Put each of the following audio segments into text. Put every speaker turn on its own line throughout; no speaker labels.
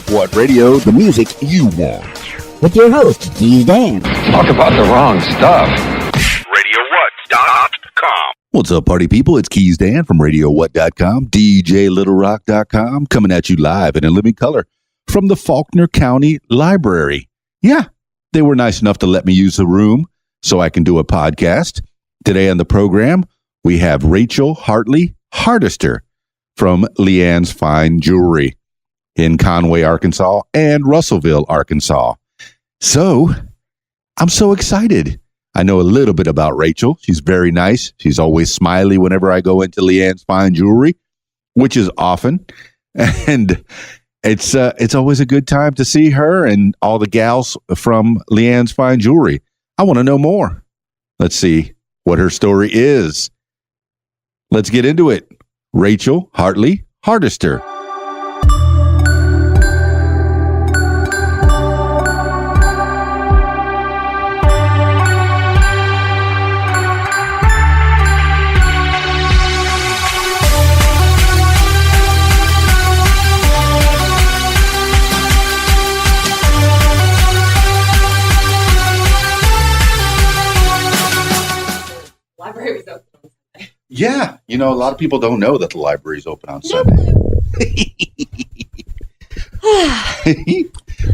What Radio, the music you want.
With your host, Keys Dan.
Talk about the wrong stuff.
RadioWhat.com. What's up, party people? It's Keys Dan from RadioWhat.com, DJLittleRock.com, coming at you live and in living color from the Faulkner County Library. Yeah, they were nice enough to let me use the room so I can do a podcast. Today on the program, we have Rachel Hartley Hardister from Leanne's Fine Jewelry in Conway, Arkansas, and Russellville, Arkansas. So, I'm so excited. I know a little bit about Rachel. She's very nice. She's always smiley whenever I go into Leanne's Fine Jewelry, which is often. And it's always a good time to see her and all the gals from Leanne's Fine Jewelry. I want to know more. Let's see what her story is. Let's get into it. Rachel Hartley Hardister. Yeah, you know, a lot of people don't know that the library's open on Sunday.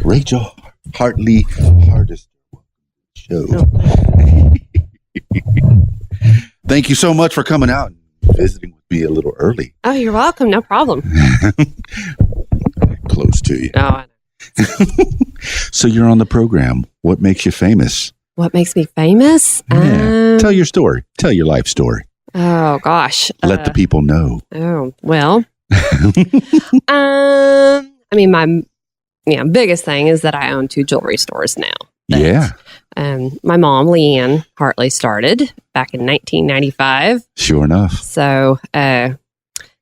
Rachel Hartley Hardister show. Thank you so much for coming out and visiting with me a little early.
Oh, you're welcome. No problem.
Close to you.
Oh, I know.
So you're on the program. What makes you famous?
What makes me famous?
Yeah. Tell your story. Tell your life story.
Oh, gosh.
Let the people know.
Oh, well. I mean, my biggest thing is that I own 2 jewelry stores now.
Yeah.
My mom, Leanne Hartley, started back in 1995.
Sure enough.
So,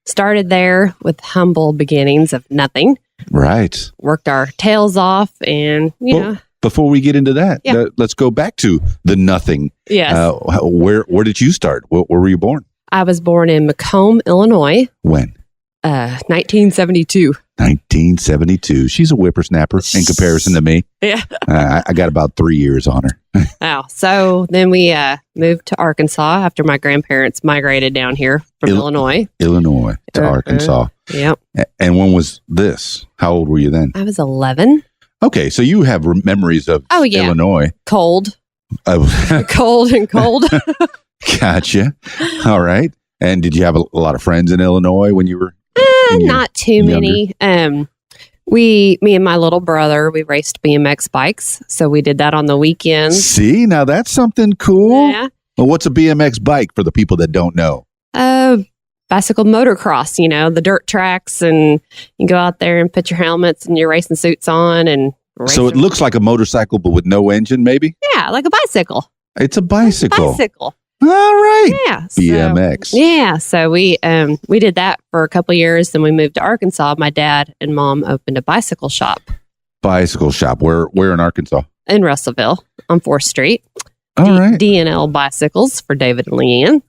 started there with humble beginnings of nothing.
Right.
Worked our tails off and, you know.
Before we get into that, let's go back to the nothing.
Yes.
Where did you start? Where were you born?
I was born in Macomb, Illinois.
When?
1972.
1972. She's a whippersnapper in comparison to me.
Yeah.
I got about 3 years on her.
Oh, so then we moved to Arkansas after my grandparents migrated down here from Illinois.
Illinois to Arkansas.
Yep.
And when was this? How old were you then?
I was 11.
Okay, so you have memories of Illinois.
Cold. Cold and cold.
Gotcha. All right. And did you have a lot of friends in Illinois when you were
not too many. Me and my little brother, we raced BMX bikes. So we did that on the weekends.
See, now that's something cool.
Yeah.
Well, what's a BMX bike for the people that don't know?
Bicycle motocross, the dirt tracks, and you go out there and put your helmets and your racing suits on and race.
So it looks like a motorcycle, but with no engine, maybe?
Yeah, like a bicycle.
It's a bicycle.
Bicycle.
All right.
Yeah.
BMX.
So we did that for a couple of years. Then we moved to Arkansas. My dad and mom opened a bicycle shop.
Bicycle shop. Where in Arkansas?
In Russellville on 4th Street.
All right.
D&L Bicycles for David and Leanne.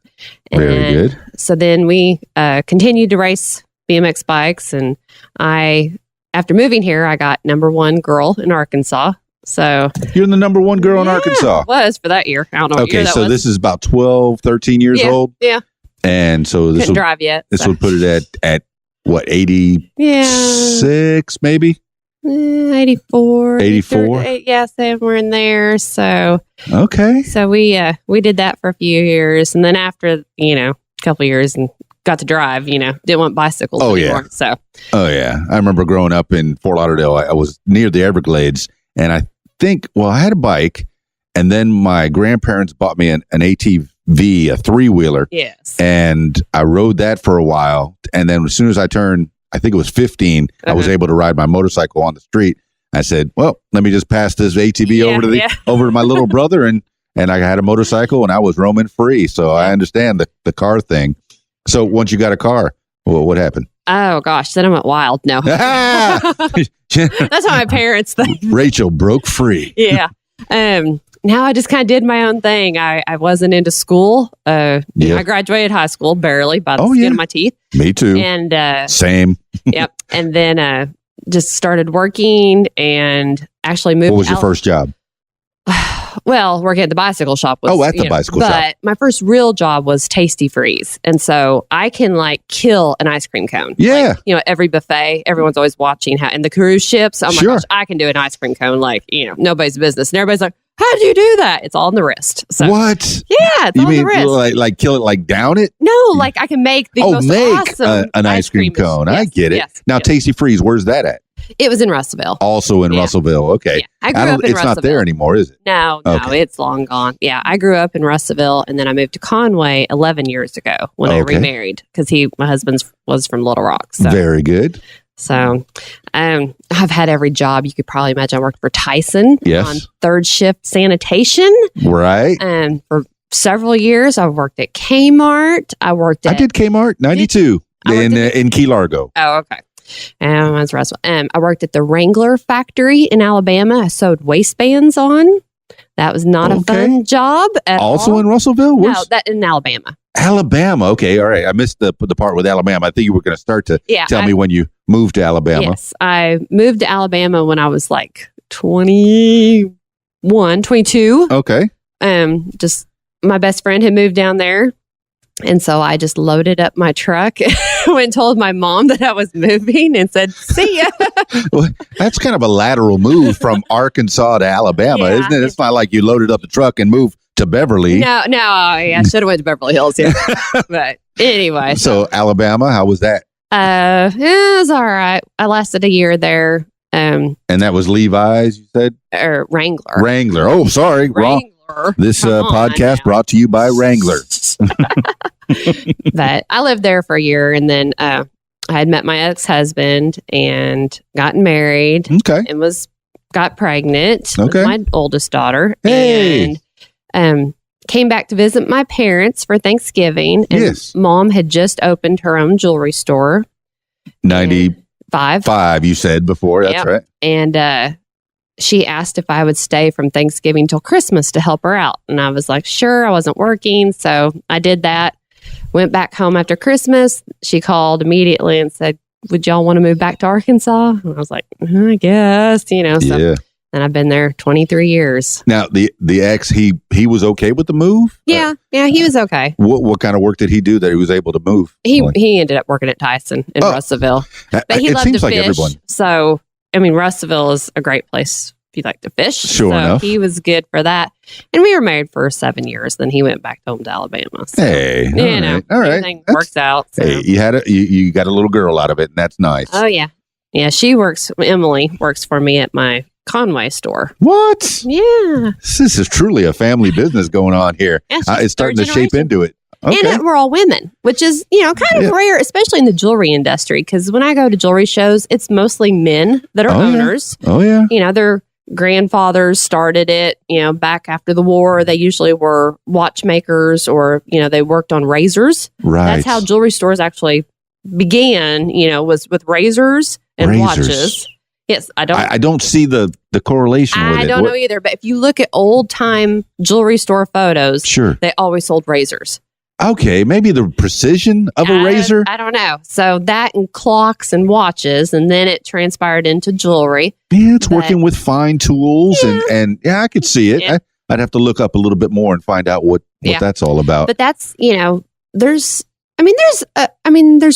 Very good.
So then we continued to race BMX bikes, and after moving here, I got #1 girl in Arkansas. So
you're the #1 girl in Arkansas.
Was for that year. I don't know. What year that was.
This is about 12, 13 years old.
Yeah.
And so this
couldn't drive yet.
This would put it at what, 86 maybe?
84.
84.
Yeah, somewhere in there. So
okay.
So we did that for a few years, and then after a couple of years and got to drive, didn't want bicycles anymore. So
I remember growing up in Fort Lauderdale. I was near the Everglades, and I had a bike, and then my grandparents bought me an ATV, a 3-wheeler.
Yes.
And I rode that for a while, and then as soon as I turned, I think it was 15, I was able to ride my motorcycle on the street. I said, well, let me just pass this ATV over to my little brother, and I had a motorcycle, and I was roaming free. So I understand the car thing. So once you got a car, well, what happened?
Oh, gosh. Then I went wild. No. That's what my parents think.
Rachel broke free.
Yeah. Now I just kind of did my own thing. I wasn't into school. I graduated high school barely by the skin of my teeth.
Me too.
And
same.
Yep. And then just started working and actually moved.
What was your first job?
Well, working at the bicycle shop was,
at the bicycle shop.
But my first real job was Tasty Freeze. And so I can like kill an ice cream cone.
Yeah.
Like, every buffet, everyone's always watching how, and the cruise ships. Oh my
Sure.
gosh, I can do an ice cream cone like, nobody's business. And everybody's like, how'd you do that? It's all in the wrist. So
What?
yeah, it's
You
all in
mean
the wrist.
like kill it, like down it?
No, like I can make the most awesome
an ice cream cone.
Yes,
I get it.
yes,
Now,
yes.
Tasty Freeze, where's that at?
It was in Russellville.
Also in
Yeah.
Russellville. Okay.
Yeah. I grew up in
It's
Russellville.
not there anymore, is it?
No,
Okay.
it's long gone. Yeah, I grew up in Russellville, and then I moved to Conway 11 years ago when I
Okay.
remarried because my husband was from Little Rock. So,
Very good.
I've had every job you could probably imagine. I worked for Tyson
Yes.
on third shift sanitation,
Right.
and for several years I worked at Kmart. I worked at
I did Kmart 92
I worked
in Key Largo.
Oh, okay. And mine's Russell. I worked at the Wrangler factory in Alabama. I sewed waistbands on. That was not a
Okay.
fun job at
Also
all.
in Russellville?
No,
Where's
that in Alabama.
Alabama? Okay. All right. I missed the part with Alabama. I think you were going to start to
Yeah.
tell me when you moved to Alabama.
Yes. I moved to Alabama when I was like 21, 22.
Okay.
Just my best friend had moved down there. And so I just loaded up my truck, went and told my mom that I was moving and said, see ya.
Well, that's kind of a lateral move from Arkansas to Alabama,
Yeah.
isn't it? It's not like you loaded up the truck and moved to Beverly.
No, I should have went to Beverly Hills here. But anyway.
So Alabama, how was that?
It was all right. I lasted a year there.
And that was Levi's, you said?
Or Wrangler.
Wrangler. Oh, sorry. Wrong.
Wrangler.
This
Come on
podcast
now.
brought to you by Wrangler.
But I lived there for a year, and then I had met my ex-husband and gotten married
Okay.
and got pregnant
Okay.
with my oldest daughter.
Hey.
And came back to visit my parents for Thanksgiving. And
Yes.
Mom had just opened her own jewelry store.
95,
5.
you said before. That's
Yep.
right.
And she asked if I would stay from Thanksgiving till Christmas to help her out. And I was like, sure. I wasn't working. So I did that. Went back home after Christmas. She called immediately and said, would y'all want to move back to Arkansas? And I was like, I guess, So,
Yeah.
and I've been there 23 years.
Now the ex, he was okay with the move?
Yeah. He was okay.
What kind of work did he do that he was able to move?
He ended up working at Tyson in
Oh.
Russellville. But he
it
loved
seems
to
like
fish.
everyone.
So, Russellville is a great place if you like to fish.
Sure
so
enough.
He was good for that. And we were married for 7 years. Then he went back home to Alabama. So,
Hey, all right.
everything
That's-
works out. So.
Hey, you got a little girl out of it, and that's nice.
Oh, yeah. Yeah, Emily works for me at my Conway store.
What?
Yeah.
This is truly a family business going on here.
Yeah, she's
It's starting to
third
shape
generation.
into it. Okay.
And we're all women, which is, kind of rare, especially in the jewelry industry. Because when I go to jewelry shows, it's mostly men that are
Oh, yeah.
owners.
Oh, yeah.
Their grandfathers started it, back after the war. They usually were watchmakers or, they worked on razors.
Right.
That's how jewelry stores actually began, was with razors and
Razors.
watches. Yes, I
don't see the correlation with it.
I don't know either. But if you look at old time jewelry store photos,
Sure.
they always sold razors.
Okay, maybe the precision of a razor.
I don't know. So that and clocks and watches, and then it transpired into jewelry.
Yeah, it's
but-
working with fine tools, and I could see it.
Yeah.
I'd have to look up a little bit more and find out what
Yeah.
that's all about.
But that's there's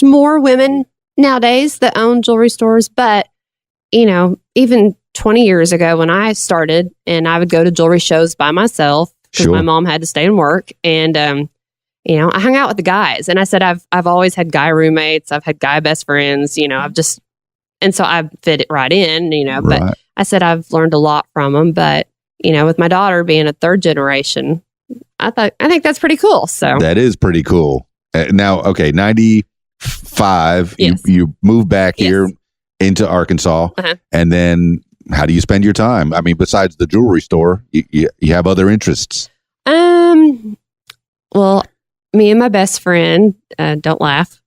more women nowadays that own jewelry stores. But even 20 years ago when I started, and I would go to jewelry shows by myself because
Sure.
my mom had to stay and work, and I hung out with the guys. And I said I've always had guy roommates. I've had guy best friends. And so I fit it right in. But
Right.
I said I've learned a lot from them. But with my daughter being a third generation, I think that's pretty cool. So
That is pretty cool. Now, okay, 95,
Yes.
you moved back
Yes.
here into Arkansas,
Uh-huh.
and then how do you spend your time? I mean, besides the jewelry store, you have other interests.
Well, me and my best friend, don't laugh,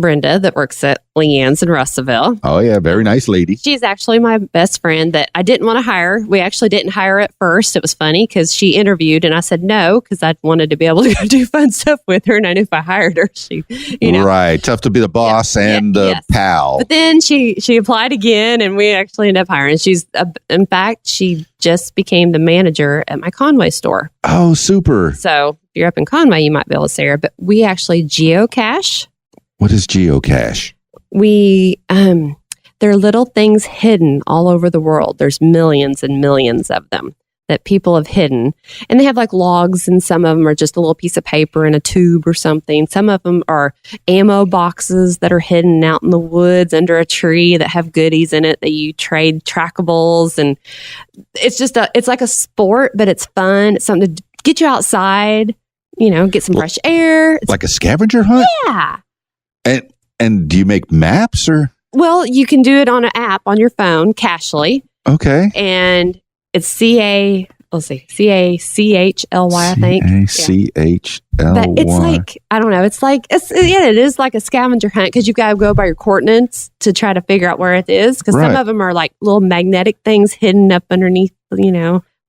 Brenda that works at Leanne's in Russellville.
Oh, yeah. Very nice lady.
She's actually my best friend that I didn't want to hire. We actually didn't hire at first. It was funny because she interviewed and I said no because I wanted to be able to go do fun stuff with her. And I knew if I hired her, she,
Right. Tough to be the boss and the pal.
But then she applied again and we actually ended up hiring. She's, in fact, she just became the manager at my Conway store.
Oh, super.
So if you're up in Conway, you might be able to see her. But we actually geocache.
What is geocache?
We, there are little things hidden all over the world. There's millions and millions of them that people have hidden. And they have like logs, and some of them are just a little piece of paper in a tube or something. Some of them are ammo boxes that are hidden out in the woods under a tree that have goodies in it that you trade trackables. And it's just it's like a sport, but it's fun. It's something to get you outside, get some fresh air. It's
like a scavenger hunt?
Yeah.
And do you make maps or?
Well, you can do it on an app on your phone, Cachly.
Okay.
And it's C-A-C-H-L-Y, I think.
C-A-C-H-L-Y.
But it's like, I don't know. It's like, it is like a scavenger hunt because you got to go by your coordinates to try to figure out where it is. Because some of them are like little magnetic things hidden up underneath,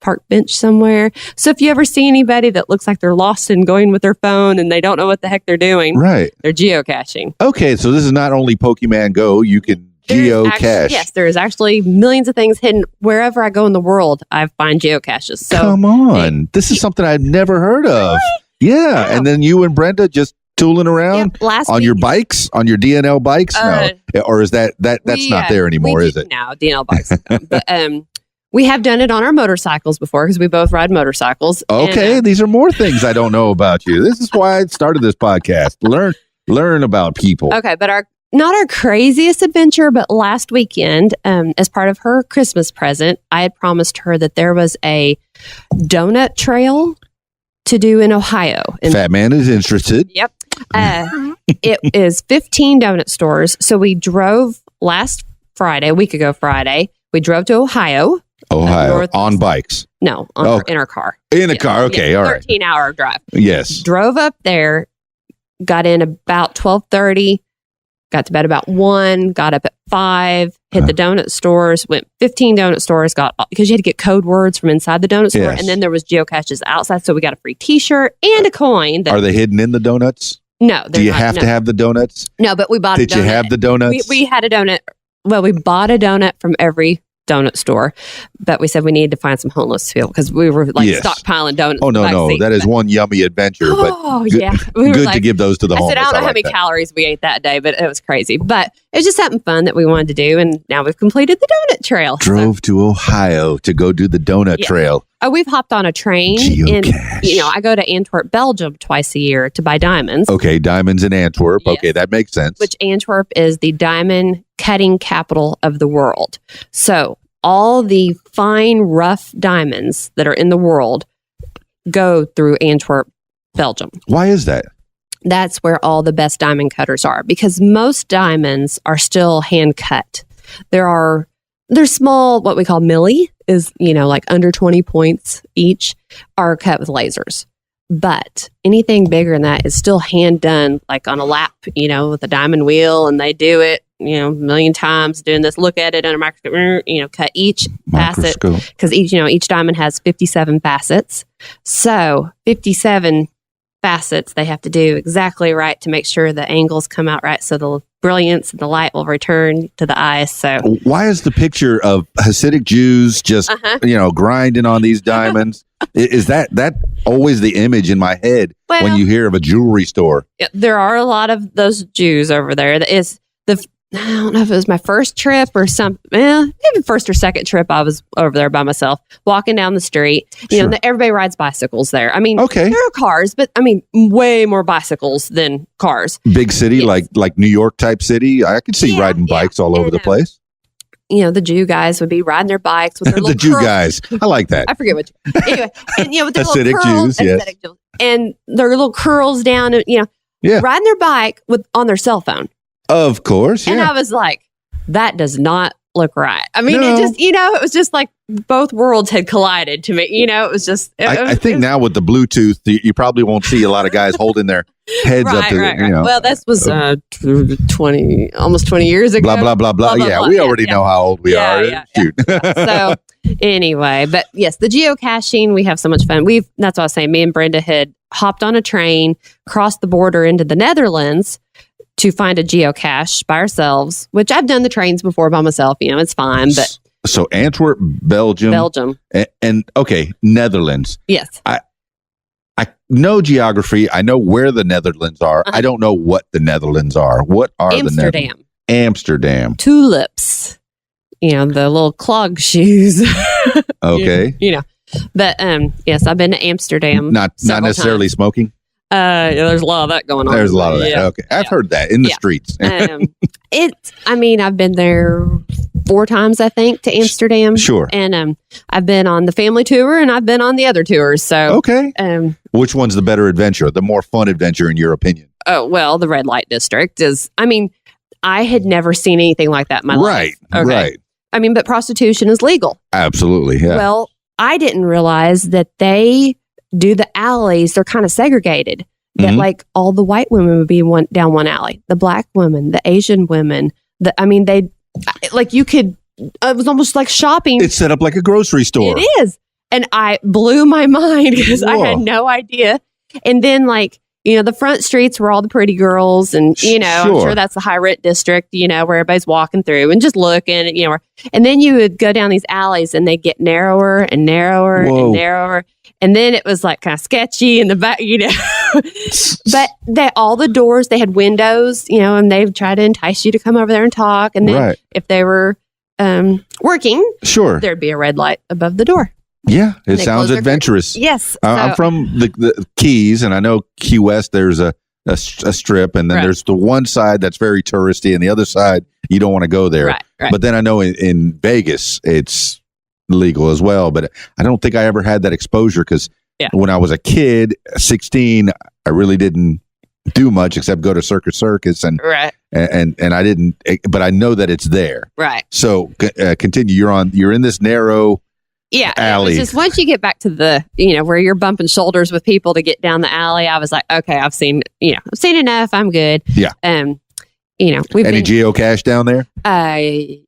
park bench somewhere. So if you ever see anybody that looks like they're lost and going with their phone and they don't know what the heck they're doing,
right?
They're geocaching.
Okay, so this is not only Pokemon Go. You can geocache.
Yes, there's actually millions of things hidden wherever I go in the world. I find geocaches. So
come on, this is something I've never heard of. Really? Yeah, and then you and Brenda just tooling around on your bikes, on your DNL bikes. No, or is that's not there anymore? Is it?
No, DNL bikes. But we have done it on our motorcycles before because we both ride motorcycles.
Okay,
and,
these are more things I don't know about you. This is why I started this podcast. Learn about people.
Okay, but not our craziest adventure, but last weekend, as part of her Christmas present, I had promised her that there was a donut trail to do in Ohio.
Fat Man is interested.
Yep. It is 15 donut stores. So we drove last Friday, a week ago Friday, we drove to Ohio
on bikes.
No, in our car.
In a car, okay, all right.
13-hour drive.
Yes.
Drove up there, got in about 12:30, got to bed about 1, got up at 5, hit the donut stores, went 15 donut stores, because you had to get code words from inside the donut store, and then there was geocaches outside, so we got a free T-shirt and a coin.
Are they hidden in the donuts?
No.
Do you have to have the donuts?
No, but we bought a donut.
Did you have the donuts?
We had a donut. Well, we bought a donut from every donut store, but we said we needed to find some homeless people because we were stockpiling donuts.
Oh, no. That is one yummy adventure.
Oh,
but
yeah.
good to give those to the homeless.
I don't know how many calories we ate that day, but it was crazy. But it was just something fun that we wanted to do, and now we've completed the donut trail.
Drove to Ohio to go do the donut trail.
Oh, we've hopped on a train.
Geocache.
I go to Antwerp, Belgium twice a year to buy diamonds.
Okay, diamonds in Antwerp. Yes. Okay, that makes sense.
Which Antwerp is the diamond cutting capital of the world. So all the fine, rough diamonds that are in the world go through Antwerp, Belgium.
Why is that?
That's where all the best diamond cutters are, because most diamonds are still hand cut. They're small, what we call milli, is, like under 20 points each, are cut with lasers. But anything bigger than that is still hand done, like on a lap, with a diamond wheel, and they do it, a million times doing this. Look at it under a microscope, cut each facet, because each diamond has 57 facets. So 57 facets they have to do exactly right to make sure the angles come out right, so the brilliance and the light will return to the eyes. So
why is the picture of Hasidic Jews just grinding on these diamonds? Is that always the image in my head when you hear of a jewelry store?
Yeah, there are a lot of those Jews over there. That is I don't know if it was my first trip or something. Maybe first or second trip I was over there by myself, walking down the street. Everybody rides bicycles there. I mean, there are cars, but I mean, way more bicycles than cars.
Big city, like New York type city. I could see riding bikes all over the place.
The Jew guys would be riding their bikes with their little
the Jew guys. I like that.
I forget what. Anyway, and with their
Hasidic
little curls,
Jews, yes.
And their little curls down, and riding their bike on their cell phone.
Of course, yeah.
And I was like, that does not look right. I mean,
No.
it just, it was just like both worlds had collided to me. It was just.
I think now with the Bluetooth, you probably won't see a lot of guys holding their heads up to
right.
you know.
Well, this was almost 20 years ago.
Blah blah blah blah. Yeah, we already know how old we are.
Yeah.
Shoot.
So anyway, but yes, the geocaching, we have so much fun. That's what I was saying. Me and Brenda had hopped on a train, crossed the border into the Netherlands to find a geocache by ourselves, which I've done the trains before by myself. It's fine. But
so Antwerp, Belgium, and okay, Netherlands.
Yes.
I know geography. I know where the Netherlands are. I don't know what the Netherlands are. What are
Amsterdam.
the Netherlands? Amsterdam.
Tulips. The little clog shoes.
Okay.
But yes, I've been to Amsterdam.
Not necessarily smoking.
There's a lot of that going on.
There's a lot of that.
Yeah.
Okay. I've heard that in the streets.
I've been there 4 times, I think, to Amsterdam.
Sure.
And I've been on the family tour and I've been on the other tours. So
okay. Which one's the better adventure, the more fun adventure in your opinion?
Oh, well, the red light district is, I had never seen anything like that in my life.
Right.
But prostitution is legal.
Absolutely. Yeah.
Well, I didn't realize that they do the alleys. They're kind of segregated. That like all the white women would be down one alley, the black women, the Asian women. You could. It was almost like shopping.
It's set up like a grocery store.
It is, and I blew my mind because I had no idea. And then the front streets were all the pretty girls, and I'm sure that's the high rent district, where everybody's walking through and just looking, and then you would go down these alleys and they get narrower and narrower and narrower. And then it was like kind of sketchy in the back, but all the doors, they had windows, and they would try to entice you to come over there and talk. And then if they were working, there'd be a red light above the door.
Yeah, it sounds adventurous.
Yes.
I'm from the Keys, and I know Key West, there's a strip, and then there's the one side that's very touristy, and the other side, you don't want to go there.
Right.
But then I know in Vegas, it's legal as well, but I don't think I ever had that exposure because when I was a kid, 16, I really didn't do much except go to Circus and I didn't, but I know that it's there.
Right.
So continue. You're in this narrow alley.
It's just once you get back to the, where you're bumping shoulders with people to get down the alley, I was like, okay, I've seen enough. I'm good.
Yeah.
We've
Any geocache down there?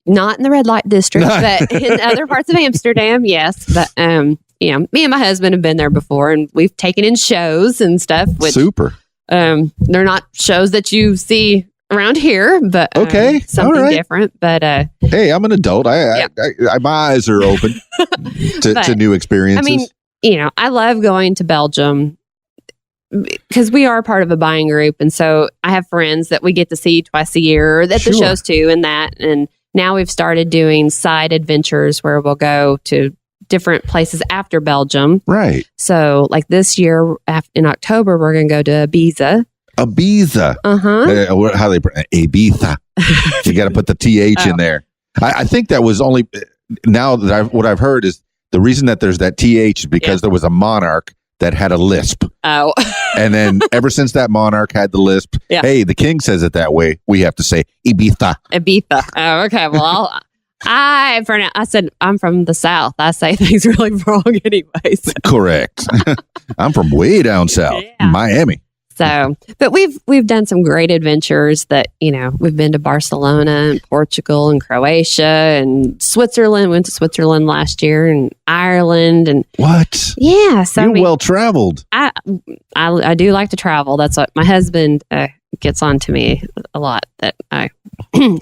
Not in the red light district, but in other parts of Amsterdam, yes. But me and my husband have been there before, and we've taken in shows and stuff. Which,
super.
They're not shows that you see around here, but something different. But
hey, I'm an adult. I my eyes are open to new experiences.
I love going to Belgium because we are part of a buying group, and so I have friends that we get to see twice a year at the shows too, and now we've started doing side adventures where we'll go to different places after Belgium.
Right.
So like this year in October, we're going to go to Ibiza.
Ibiza. How they Ibiza? You got to put the TH in there. I think that was only now that what I've heard is the reason that there's that TH is because there was a monarch that had a lisp. Oh. And then ever since that monarch had the lisp, hey, the king says it that way. We have to say Ibiza.
Ibiza. Oh, okay. Well, I said I'm from the South. I say things really wrong anyways.
Correct. I'm from way down south, Miami.
So, but we've done some great adventures that, we've been to Barcelona and Portugal and Croatia and Switzerland. Went to Switzerland last year and Ireland and
what?
Yeah. So
you're well traveled.
I do like to travel. That's what my husband gets on to me a lot that I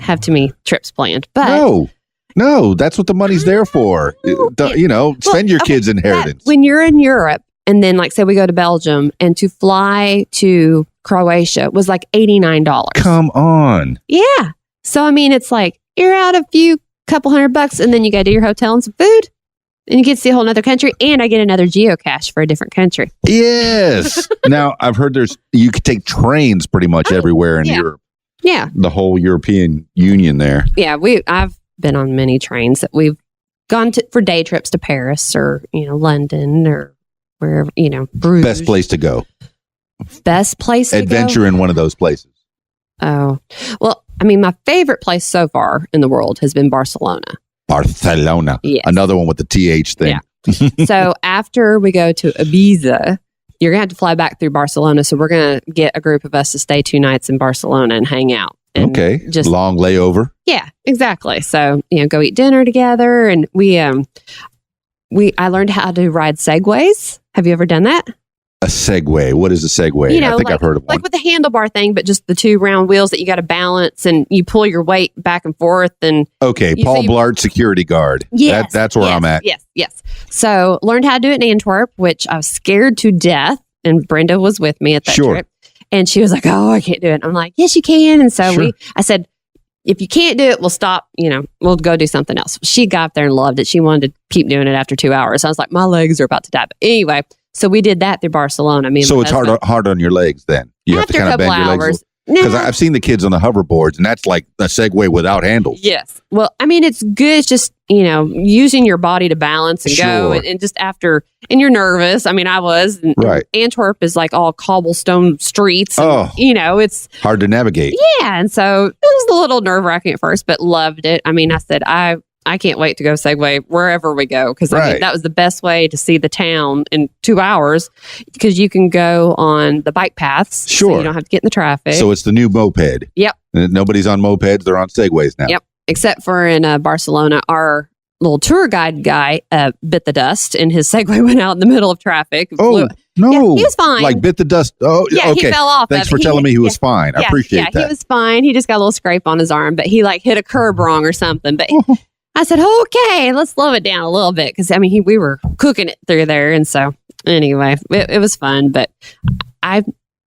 have too many trips planned. But
no, that's what the money's there for. Spend your kids' inheritance.
When you're in Europe, and then, say we go to Belgium, and to fly to Croatia was like $89.
Come on.
Yeah. So, it's like you're out a couple $100, and then you got to do your hotel and some food, and you get to see a whole other country, and I get another geocache for a different country.
Yes. Now, I've heard you could take trains pretty much everywhere in Europe.
Yeah.
The whole European Union there.
Yeah. I've been on many trains that we've gone to for day trips to Paris or, London or wherever, Bruges.
Best place to go.
Best place to
Adventure
go?
in one of those places.
Oh, well, my favorite place so far in the world has been Barcelona.
Barcelona.
Yes.
Another one with the TH thing.
Yeah. So after we go to Ibiza, you're going to have to fly back through Barcelona. So we're going to get a group of us to stay 2 nights in Barcelona and hang out. And
Okay.
just
Long layover.
Yeah, exactly. So, go eat dinner together. And I learned how to ride Segways. Have you ever done that?
A Segway. What is a Segway? I think I've heard of one.
Like with the handlebar thing, but just the 2 round wheels that you got to balance and you pull your weight back and forth. And
Okay. Paul Blart, security guard.
Yes,
That's where I'm at.
Yes. So learned how to do it in Antwerp, which I was scared to death. And Brenda was with me at that trip. And she was like, "Oh, I can't do it." I'm like, "Yes, you can." And so I said, "If you can't do it, we'll stop, we'll go do something else." She got up there and loved it. She wanted to keep doing it after 2 hours. I was like, my legs are about to die. But anyway, so we did that through Barcelona.
So it's hard on your legs then. You have to kind of bend your legs. Because I've seen the kids on the hoverboards, and that's like a Segway without handles.
Yes. Well, it's good. It's just, using your body to balance and go. And just after, and you're nervous. I was. And Antwerp is like all cobblestone streets. And, it's
hard to navigate.
Yeah. And so it was a little nerve wracking at first, but loved it. I said, I can't wait to go Segway wherever we go. Because that was the best way to see the town in 2 hours, because you can go on the bike paths.
Sure.
So you don't have to get in the traffic.
So it's the new moped.
Yep.
Nobody's on mopeds. They're on Segways now.
Yep. Except for in Barcelona, our little tour guide guy bit the dust and his Segway went out in the middle of traffic.
Oh, no.
Yeah, he was fine.
Like bit the dust. Oh,
yeah,
okay.
He fell off.
Thanks for telling me he was fine. I appreciate that.
He was fine. He just got a little scrape on his arm, but he hit a curb wrong or something. But I said, okay, let's slow it down a little bit. Because, we were cooking it through there. And so, anyway, it was fun. But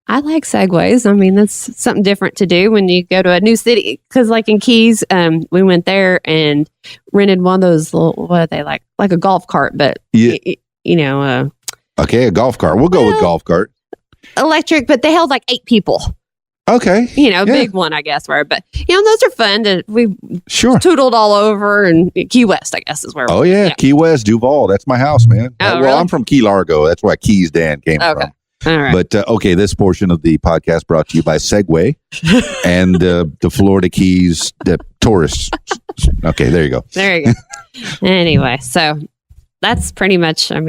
I like Segways. That's something different to do when you go to a new city. Because, like in Keys, we went there and rented one of those little, what are they, like a golf cart, but,
okay, a golf cart. We'll go with golf cart.
Electric, but they held like 8 people.
Okay.
Big one, I guess. But, those are fun. We tootled all over, and Key West, I guess, is where
we're
yeah.
Key West, Duval. That's my house, man.
Oh,
well,
really?
I'm from Key Largo. That's why Keys Dan came from.
All right.
But, this portion of the podcast brought to you by Segway and the Florida Keys, the tourists. Okay, there you go.
There you go. Anyway, so that's pretty much, I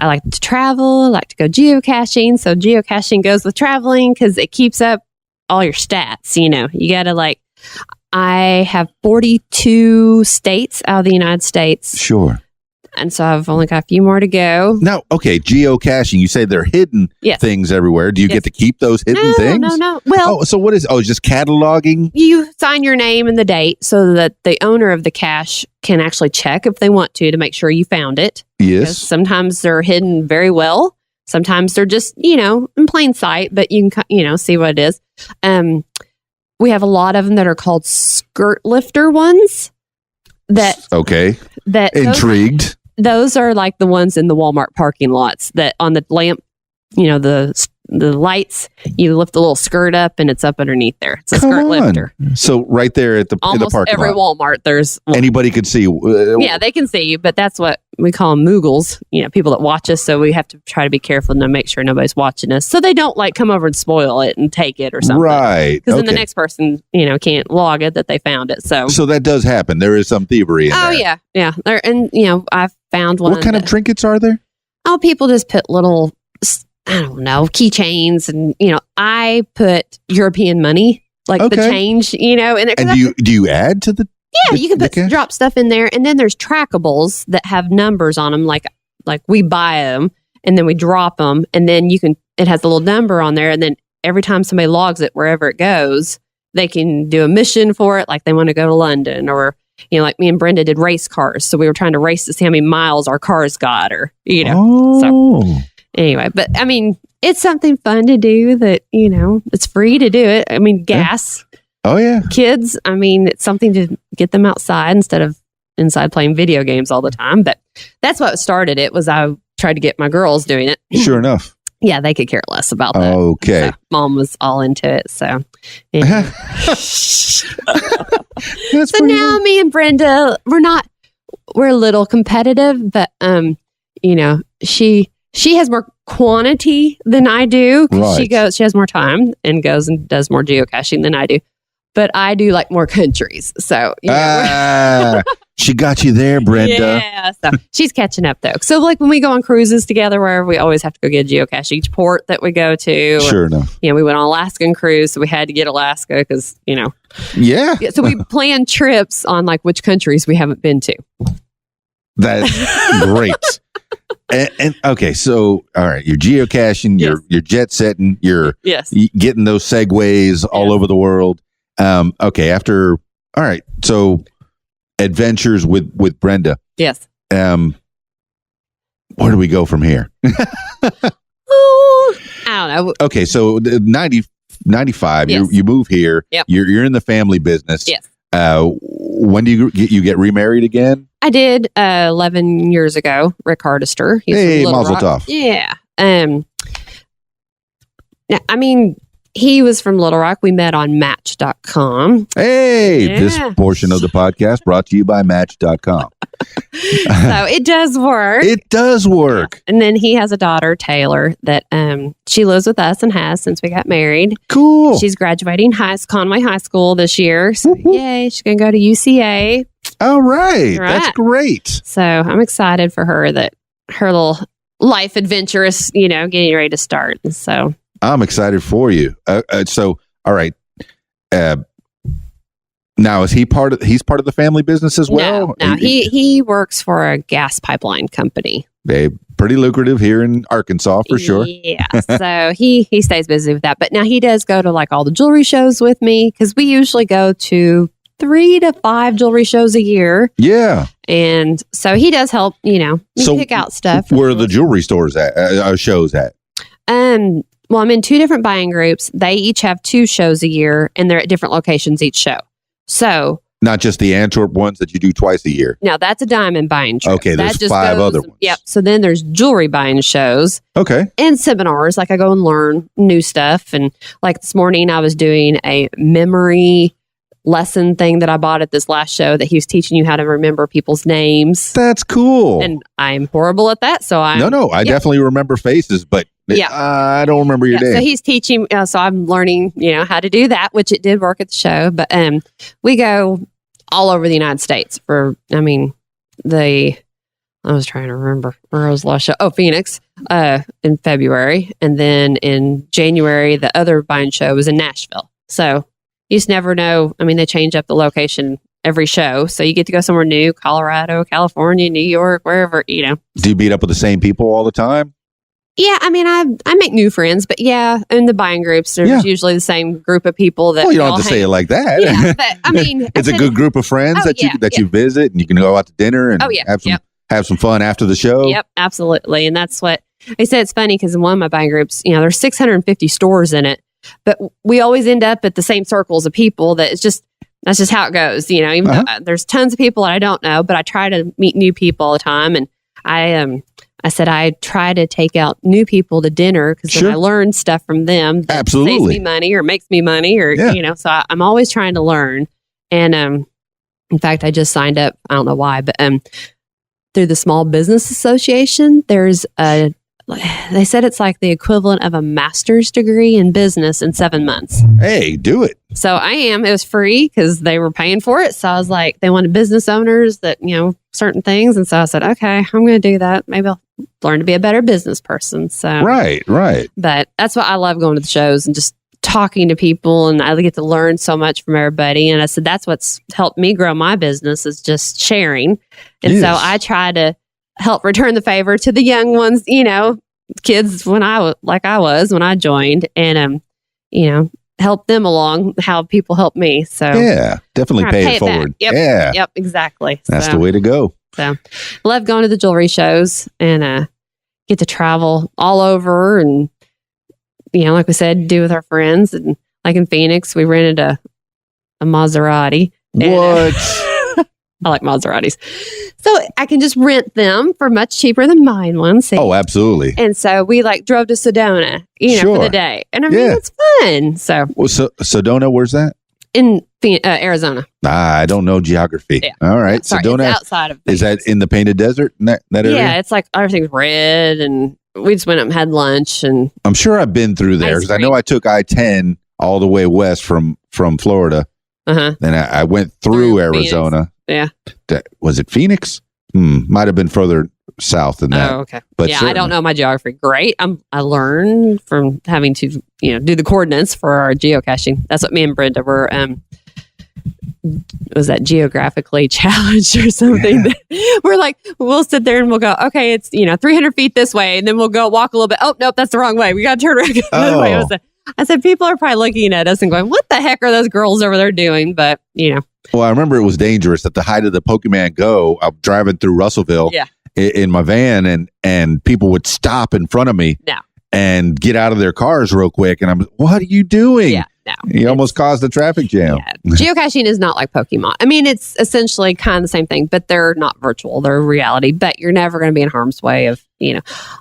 like to travel, I like to go geocaching. So geocaching goes with traveling because it keeps up all your stats. You got to I have 42 states out of the United States.
Sure.
And so I've only got a few more to go.
Now, okay, geocaching, you say they're hidden things everywhere. Do you get to keep those hidden things?
No. Well,
so what is, just cataloging?
You sign your name and the date so that the owner of the cache can actually check if they want to make sure you found it.
Yes.
Because sometimes they're hidden very well. Sometimes they're just, in plain sight, but you can, see what it is. We have a lot of them that are called skirt lifter ones. Intrigued. Those are like the ones in the Walmart parking lots that on the lamp, the lights, you lift the little skirt up and it's up underneath there. It's a skirt lifter.
So right there at the in the parking
every
lot.
Walmart, there's one.
Anybody could see.
Yeah, they can see you, but that's what we call them Moogles, people that watch us. So we have to try to be careful to make sure nobody's watching us. So they don't come over and spoil it and take it or something.
Right.
Because then the next person, can't log it that they found it. So
that does happen. There is some thievery in there.
Oh, yeah. Yeah. And, I've found one.
What kind of trinkets are there?
Oh, people just put little, I don't know, keychains. And, I put European money, the change, in there.
And do you add to the?
Yeah, you can drop stuff in there. And then there's trackables that have numbers on them. Like we buy them and then we drop them. And then it has a little number on there. And then every time somebody logs it, wherever it goes, they can do a mission for it. Like they want to go to London or, like me and Brenda did race cars. So we were trying to race to see how many miles our cars got or, So anyway, but it's something fun to do that, it's free to do it. Gas.
Oh, yeah.
Kids, it's something to get them outside instead of inside playing video games all the time. But that's what started it, was I tried to get my girls doing it.
Sure enough.
Yeah, they could care less about that.
Okay.
So Mom was all into it. So, so now me and Brenda, we're a little competitive, but, she has more quantity than I do.
Right.
She has more time and goes and does more geocaching than I do. but I do like more countries. So, you know.
She got you there, Brenda.
Yeah, so she's catching up though. So like when we go on cruises together, where we always have to go get a geocache each port that we go to.
Sure enough.
You know, we went on Alaskan cruise, so we had to get Alaska because, you know.
Yeah.
So we plan trips on like which countries we haven't been to.
That's great. And okay, so all right, you're geocaching, you're jet setting, you're getting those segues all over the world. Okay, all right, so adventures with Brenda.
Yes.
Where do we go from here?
Oh, I don't know.
Okay, so 95, you move here.
Yep.
You're in the family business.
Yes.
When do you get remarried again?
I did 11 years ago. Rick Hardister.
Hey, Mazel Tov.
Yeah. I mean, he was from Little Rock. We met on Match.com.
Hey, this portion of the podcast brought to you by Match.com.
So it does work.
It does work.
And then he has a daughter, Taylor, that she lives with us and has since we got married.
Cool.
She's graduating Conway High School this year. So yay, she's going to go to UCA.
All right. That's great.
So I'm excited for her that her little life adventure is, getting ready to start. So
I'm excited for you. So, all right. Now, he's part of the family business as well?
No, he works for a gas pipeline company.
They pretty lucrative here in Arkansas for sure.
Yeah, so he stays busy with that. But now he does go to like all the jewelry shows with me because we usually go to 3 to 5 jewelry shows a year.
Yeah,
and so he does help. Pick out stuff.
Where are the jewelry stores at? Shows at?
Well, I'm in 2 different buying groups. They each have 2 shows a year, and they're at different locations each show. So
not just the Antwerp ones that you do twice a year.
No, that's a diamond buying trip.
Okay, there's 5 other ones.
Yep. So then there's jewelry buying shows.
Okay.
And seminars. Like I go and learn new stuff. And like this morning I was doing a memory lesson thing that I bought at this last show that he was teaching you how to remember people's names.
That's cool.
And I'm horrible at that. So I
definitely remember faces, but I don't remember your name.
So he's teaching. So I'm learning, how to do that, which it did work at the show. But we go all over the United States I was trying to remember where was the last show. Oh, Phoenix in February. And then in January, the other buying show was in Nashville. So you just never know. I mean, they change up the location every show. So you get to go somewhere new, Colorado, California, New York, wherever,
Do you meet up with the same people all the time?
Yeah, I mean, I make new friends, but in the buying groups, there's usually the same group of people that.
Well, you don't have to say it like that.
Yeah, but I mean,
it's a good group of friends that you visit, and you can go out to dinner and have some fun after the show.
Yep, absolutely, and that's what I said. It's funny because in one of my buying groups, there's 650 stores in it, but we always end up at the same circles of people. That's just how it goes. Even though there's tons of people that I don't know, but I try to meet new people all the time, and I said I try to take out new people to dinner because then I learn stuff from them that saves me money or makes me money or, so I'm always trying to learn. And in fact, I just signed up, I don't know why, but through the Small Business Association, there's they said it's like the equivalent of a master's degree in business in 7 months.
Hey, do it.
So it was free because they were paying for it. So I was like, they wanted business owners that, certain things. And so I said, okay, I'm going to do that. Maybe I'll learn to be a better business person. So
Right.
But that's what I love, going to the shows and just talking to people, and I get to learn so much from everybody. And I said, that's what's helped me grow my business is just sharing. And so I try to help return the favor to the young ones, kids when I was when I joined, and help them along how people help me. So
definitely pay it forward.
Yep, exactly.
That's the way to go.
So I love going to the jewelry shows and get to travel all over, and like we said, do with our friends. And like in Phoenix, we rented a Maserati.
What?
I like Maseratis. So I can just rent them for much cheaper than mine ones.
Oh, absolutely.
And so we drove to Sedona, for the day. And I mean, it's fun. So,
Sedona, where's that?
In Arizona.
I don't know geography. Yeah. All right.
Yeah, sorry,
Sedona.
It's outside of Phoenix.
Is that in the Painted Desert in that area?
Yeah, it's like everything's red, and we just went up and had lunch. And
I'm sure I've been through there because I know I took I-10 all the way west from Florida
Uh-huh.
And I went through Arizona.
Yeah.
Was it Phoenix? Might have been further south than that.
Oh, okay.
But
yeah,
certainly.
I don't know my geography great. I learned from having to, do the coordinates for our geocaching. That's what me and Brenda were, was that geographically challenged or something? Yeah. We're like, we'll sit there and we'll go, okay, it's, 300 feet this way. And then we'll go walk a little bit. Oh, nope, that's the wrong way. We got to turn around.
Oh.
I said, people are probably looking at us and going, what the heck are those girls over there doing? But,
Well, I remember it was dangerous at the height of the Pokemon Go. I'm driving through Russellville in my van and people would stop in front of me and get out of their cars real quick. And I'm, what are you doing?
Yeah, no.
You almost caused a traffic jam.
Yeah. Geocaching is not like Pokemon. I mean, it's essentially kind of the same thing, but they're not virtual. They're reality. But you're never going to be in harm's way of,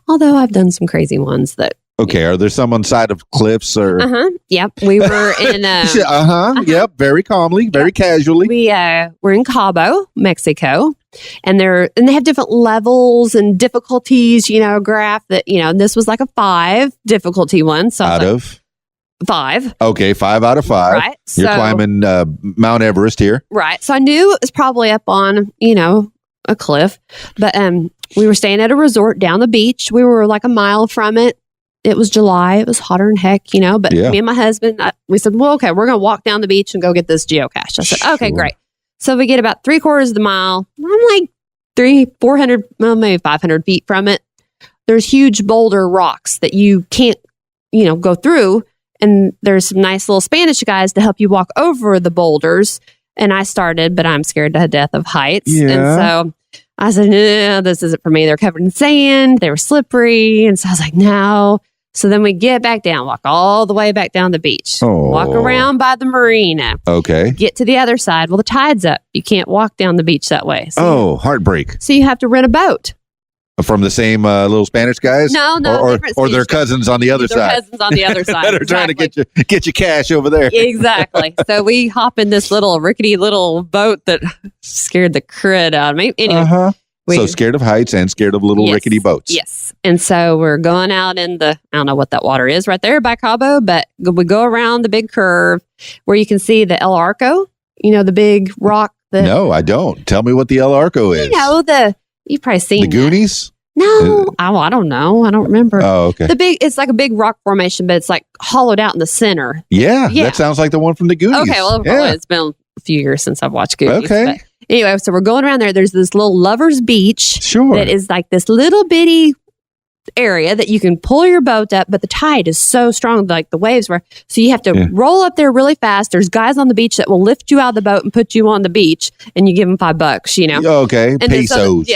although I've done some crazy ones that.
Okay, are there some on side of cliffs or?
Yep, we were in.
Yep, very calmly, very casually.
We were in Cabo, Mexico, and they have different levels and difficulties. Graph that this was like a 5 difficulty one. So
out of
5.
Okay, 5 out of 5.
Right,
you're climbing Mount Everest here.
Right, so I knew it was probably up on a cliff, but we were staying at a resort down the beach. We were like a mile from it. It was July. It was hotter than heck, but me and my husband, we said, well, okay, we're going to walk down the beach and go get this geocache. I said, okay, great. So we get about 3/4 of the mile. I'm like 400, well, maybe 500 feet from it. There's huge boulder rocks that you can't, go through. And there's some nice little Spanish guys to help you walk over the boulders. And I started, but I'm scared to death of heights. Yeah. And so I said, no, this isn't for me. They're covered in sand. They were slippery. And so I was like, no. So then we get back down, walk all the way back down the beach, walk around by the marina. Okay. Get to the other side. Well, the tide's up. You can't walk down the beach that way.
So heartbreak.
So you have to rent a boat.
From the same little Spanish guys?
No.
Or their cousins on the other side.
Their cousins on the other side.
That are trying to get you cash over there.
Exactly. So we hop in this little rickety little boat that scared the crud out of me. Anyway.
So scared of heights and scared of little rickety boats.
Yes. And so we're going out in I don't know what that water is right there by Cabo, but we go around the big curve where you can see the El Arco, the big rock.
No, I don't. Tell me what the El Arco is.
You've probably seen
the Goonies?
No. I don't know. I don't remember.
Oh, okay.
It's like a big rock formation, but it's like hollowed out in the center.
Yeah. That sounds like the one from the Goonies.
Okay. Well, it's been a few years since I've watched Goonies.
Okay.
But anyway, so we're going around there. There's this little Lover's Beach that is like this little bitty area that you can pull your boat up, but the tide is so strong, like the waves were. So you have to roll up there really fast. There's guys on the beach that will lift you out of the boat and put you on the beach, and you give them $5,
Okay,
and
pesos.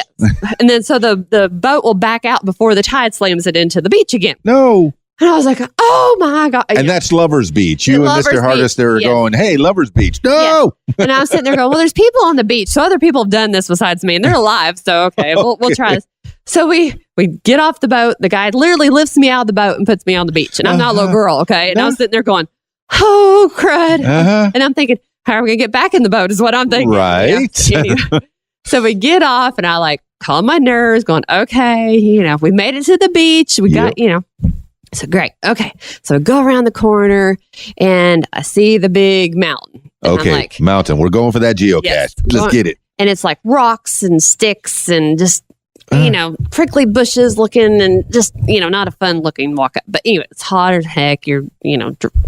And then so the boat will back out before the tide slams it into the beach again.
No.
And I was like, oh my God.
And that's Lover's Beach. You and Mr. Hardest are going, hey, Lover's Beach. No.
Yes. And I was sitting there going, well, there's people on the beach. So other people have done this besides me, and they're alive. So, okay, we'll try this. So we get off the boat. The guy literally lifts me out of the boat and puts me on the beach. And I'm not a little girl, okay? And I was sitting there going, oh, crud. And I'm thinking, how are we going to get back in the boat is what I'm thinking.
Right.
Anyway. So we get off, and I calm my nerves going, okay, we made it to the beach. We got, So great. Okay. So I go around the corner and I see the big mountain. And
okay.
I'm like,
mountain. We're going for that geocache.
Yes,
Let's get it.
And it's like rocks and sticks and just, prickly bushes looking and just, not a fun looking walk up. But anyway, it's hot as heck. You're,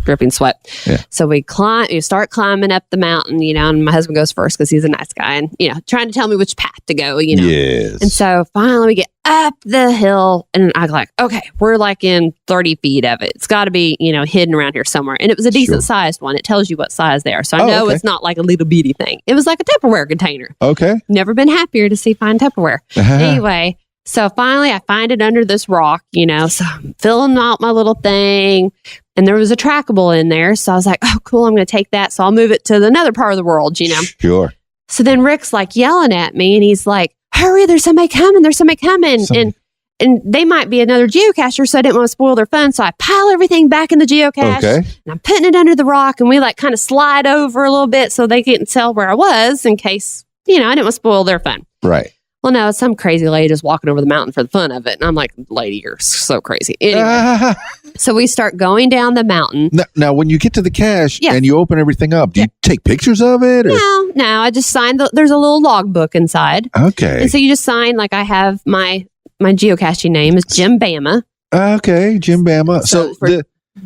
dripping sweat. Yeah. So you start climbing up the mountain, and my husband goes first because he's a nice guy and, trying to tell me which path to go,
Yes.
And so finally we get up the hill and I'm like, okay, we're in 30 feet of it. It's got to be, hidden around here somewhere. And it was a decent sized one. It tells you what size they are. So I know it's not like a little bitty thing. It was like a Tupperware container.
Okay.
Never been happier to find Tupperware. Anyway, so finally I find it under this rock, so I'm filling out my little thing. And there was a trackable in there. So I was like, oh, cool. I'm going to take that. So I'll move it to another part of the world,
Sure.
So then Rick's yelling at me and he's like, hurry, there's somebody coming. And they might be another geocacher, so I didn't want to spoil their fun. So I pile everything back in the geocache and I'm putting it under the rock and we kind of slide over a little bit so they couldn't tell where I was in case, I didn't want to spoil their fun.
Right.
Well, no, it's some crazy lady just walking over the mountain for the fun of it. And I'm like, lady, you're so crazy. Anyway, So we start going down the mountain.
Now, when you get to the cache
Yes.
and you open everything up, do you take pictures of it? Or?
No, I just signed. There's a little logbook inside.
Okay.
And so you just sign, like I have my geocaching name is Jim Bama.
Okay, Jim Bama.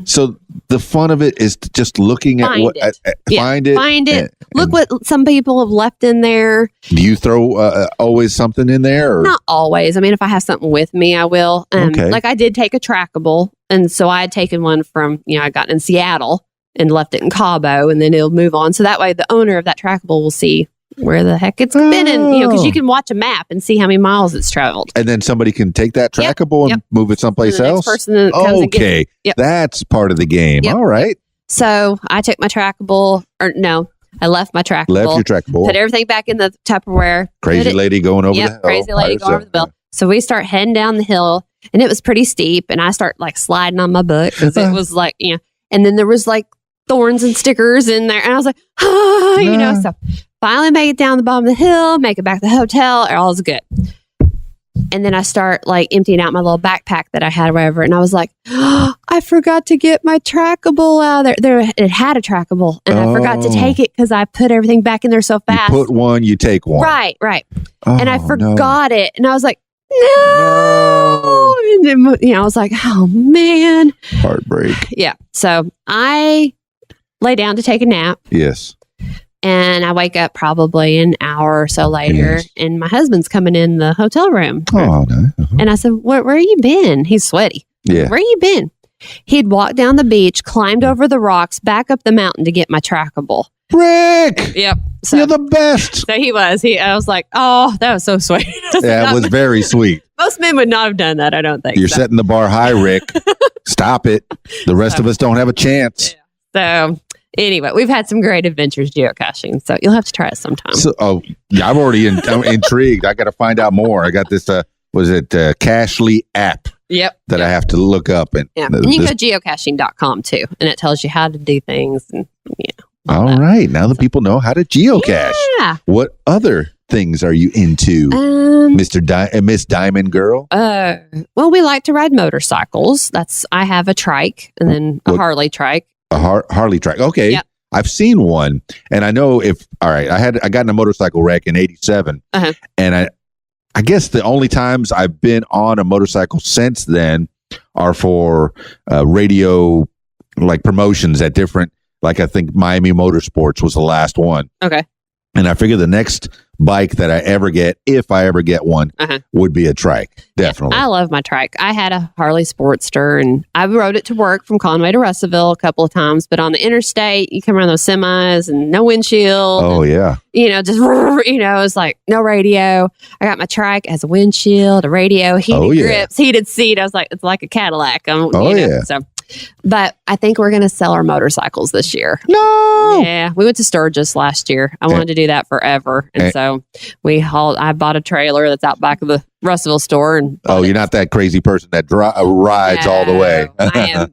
So the fun of it is just looking at
Find
what
it.
find it.
Find it.
and-
Look what some people have left in there.
Do you throw always something in there? Or?
Not always. I mean, if I have something with me, I will.
Okay.
Like I did take a trackable. And so I had taken one from, I got in Seattle and left it in Cabo, and then it'll move on. So that way the owner of that trackable will see where the heck it's been in, because you can watch a map and see how many miles it's traveled.
And then somebody can take that trackable and move it someplace
And the
else?
next person that comes and gets
Okay.
Yep.
That's part of the game.
Yep.
All right.
So I took my trackable, I left my trackable.
Left your trackable.
Put everything back in the Tupperware.
Crazy lady going over the hill.
Crazy lady going over the hill. So we start heading down the hill, and it was pretty steep, and I start like sliding on my butt because it was like, and then there was like thorns and stickers in there, and I was like, so finally make it down the bottom of the hill, make it back to the hotel, all's good. And then I start like emptying out my little backpack that I had or whatever. And I was like, I forgot to get my trackable out of there. It had a trackable, and I forgot to take it because I put everything back in there so fast.
You put one, you take one.
Right.
Oh,
And I forgot it. And I was like, no.
No.
And then, I was like, oh man.
Heartbreak.
Yeah. So I lay down to take a nap.
Yes.
And I wake up probably an hour or so later,
Yes.
and my husband's coming in the hotel room.
Oh, no. Uh-huh.
And I said, where you been? He's sweaty.
Yeah.
Where you been? He'd walked down the beach, climbed over the rocks, back up the mountain to get my trackable.
Rick!
Yep. So,
You're the best.
so he was. I was like, oh, that was so sweet.
That was very sweet.
Most men would not have done that, I don't think.
You're
so.
setting the bar high, Rick. Stop it. The rest of us don't have a chance.
So anyway, we've had some great adventures geocaching, so you'll have to try it sometime.
So, I'm already I'm intrigued. I got to find out more. I got this, Cachely app
Yep.
that I have to look up. And
Yeah. And you can go geocaching.com too, and it tells you how to do things. And
all right. Now the people know how to geocache.
Yeah.
What other things are you into, Miss Diamond Girl?
Well, we like to ride motorcycles. I have a trike and then a
What?
Harley trike.
A Harley track. Okay.
Yep.
I've seen one, and I know I got in a motorcycle wreck in '87,
Uh-huh.
and I guess the only times I've been on a motorcycle since then are for radio, like promotions at different, like I think Miami Motorsports was the last one.
Okay.
And I figure the next bike that I ever get, if I ever get one,
Uh-huh.
would be a trike. Definitely.
I love my trike. I had a Harley Sportster, and I rode it to work from Conway to Russellville a couple of times. But on the interstate, you come around those semis and no windshield.
Oh, yeah.
Just it's like no radio. I got my trike as a windshield, a radio, heated grips, heated seat. I was like, it's like a Cadillac.
Yeah.
So, but I think we're going to sell our motorcycles this year.
No.
Yeah, we went to Sturgis last year. I wanted to do that forever, and so I bought a trailer that's out back of the Russellville store. And
You're not that crazy person that rides all the way.
I am.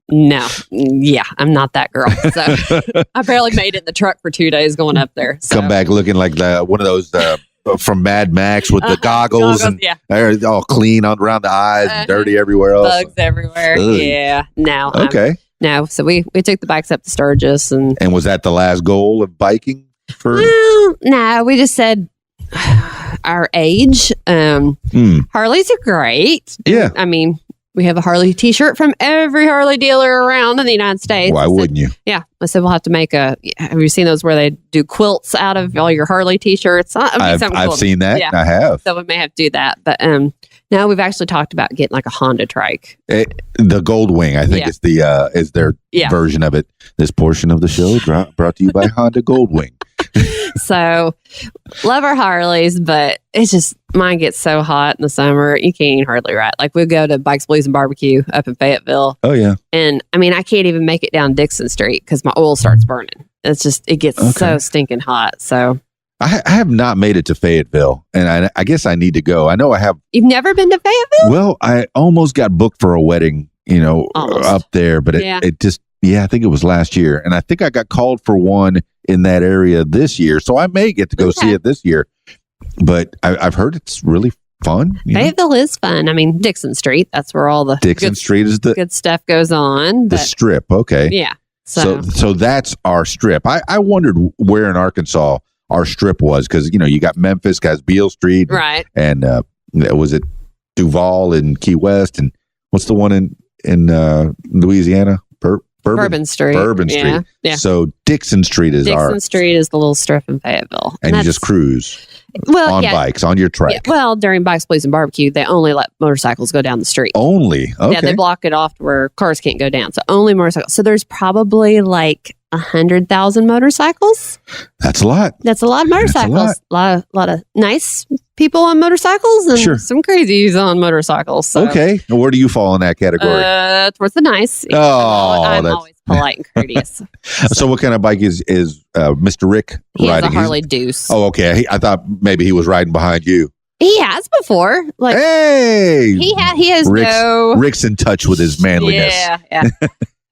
No, yeah, I'm not that girl. So I barely made it in the truck for 2 days going up there. So.
Come back looking like one of those from Mad Max with the goggles and they're all clean around the eyes and dirty everywhere else.
Bugs everywhere.
Ugh.
Yeah. No.
Okay.
No. So we took the bikes up to Sturgis and
was that the last goal of biking?
Well, no, we just said our age. Harleys are great.
Yeah.
I mean, we have a Harley t-shirt from every Harley dealer around in the United States.
Why wouldn't you?
Yeah. I said, we'll have to make have you seen those where they do quilts out of all your Harley t-shirts?
I've seen that.
Yeah.
I have.
So we may have to do that. But now we've actually talked about getting like a Honda trike.
The Gold Wing, I think, is their version of it. This portion of the show brought to you by Honda Gold Wing.
So love our Harleys, but it's just mine gets so hot in the summer. You can't even hardly ride. Like we go to Bikes, Blues, and Barbecue up in Fayetteville.
Oh, yeah.
And I mean, I can't even make it down Dixon Street because my oil starts burning. It gets so stinking hot. So
I have not made it to Fayetteville, and I guess I need to go. I know I have.
You've never been to Fayetteville?
Well, I almost got booked for a wedding,
Almost.
up there, but it just, I think it was last year. And I think I got called for one in that area this year. So I may get to go see it this year. But I've heard it's really fun.
Fayetteville is fun. I mean, Dixon Street, that's where all the
Dixon Street is the
good stuff goes on.
The strip. Okay.
Yeah.
So that's our strip. I wondered where in Arkansas our strip was, because you got Memphis, has Beale Street,
right?
And was it Duval in Key West, and what's the one in Louisiana?
Bourbon Street.
Bourbon Street.
Yeah.
So Dixon Street is
Dixon Street is the little strip in Fayetteville,
and you just cruise on bikes on your trike.
Yeah, well, during Bikes, Blues, and Barbecue, they only let motorcycles go down the street.
Only? Okay.
Yeah, they block it off to where cars can't go down. So only motorcycles. So there's probably like 100,000 motorcycles.
That's a lot.
That's a lot of motorcycles. A lot of nice people on motorcycles and some crazies on motorcycles. So.
Okay. Where do you fall in that category?
Towards the nice. I'm always polite and courteous.
So what kind of bike is Mr. Rick
he
riding?
He has a Harley Deuce.
Oh, okay. I thought maybe he was riding behind you.
He has before. Like,
hey!
He has
Rick's in touch with his manliness.
Yeah.